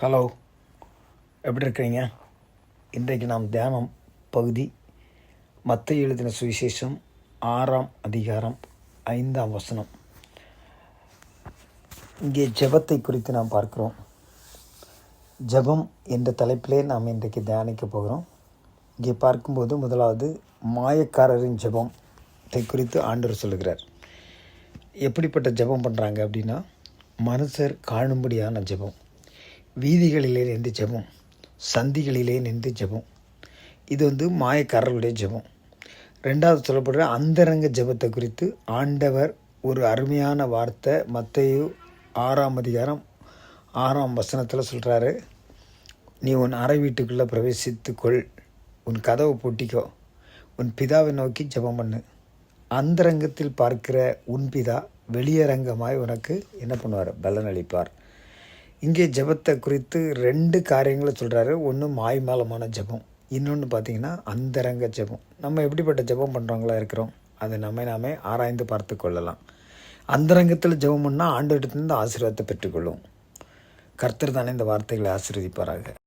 Hello, எப்படி இருக்கிறீங்க? இன்றைக்கு நாம் தியானம் பகுதி மத்தேயு எழுதின சுவிசேஷம் 6ஆம் அதிகாரம் 5ஆம் வசனம். இங்கே ஜெபத்தை குறித்து நாம் பார்க்கிறோம். ஜெபம் என்ற தலைப்பிலே நாம் இன்றைக்கு தியானிக்க போகிறோம். இங்கே பார்க்கும்போது முதலாவது மாயக்காரரின் ஜெபத்தை குறித்து ஆண்டவர் சொல்லுகிறார். எப்படிப்பட்ட ஜெபம் பண்ணுறாங்க அப்படின்னா, மனுஷர் காணும்படியான ஜெபம், வீதிகளிலே நின்று ஜெபம், சந்திகளிலே நின்று ஜெபம். இது மாயக்காரர்களுடைய ஜெபம். ரெண்டாவது சொல்லப்படுற அந்தரங்க ஜெபத்தை குறித்து ஆண்டவர் ஒரு அருமையான வார்த்தை மத்தேயு 6ஆம் அதிகாரம் 6ஆம் வசனத்தில் சொல்கிறாரு. நீ உன் அறை வீட்டுக்குள்ளே பிரவேசித்துக்கொள், உன் கதவை பூட்டிக்கோ, உன் பிதாவை நோக்கி ஜெபம் பண்ணு. அந்தரங்கத்தில் பார்க்கிற உன் பிதா வெளியரங்கமாய் உனக்கு என்ன பண்ணுவார்? பலன் அளிப்பார். இங்கே ஜெபத்தை குறித்து 2 காரியங்களை சொல்கிறாரு. ஒன்று மாய்மாலமான ஜெபம், இன்னொன்று பார்த்திங்கன்னா அந்தரங்க ஜெபம். நம்ம எப்படிப்பட்ட ஜெபம் பண்ணுறவங்களா இருக்கிறோம், அதை நாமே ஆராய்ந்து பார்த்து கொள்ளலாம். அந்தரங்கத்தில் ஜெபம் பண்ணால் ஆண்டவரிடத்திலிருந்து ஆசீர்வாதத்தை பெற்றுக்கொள்ளும். கர்த்தர் தானே இந்த வார்த்தைகளை ஆசீர்வதிப்பாராக.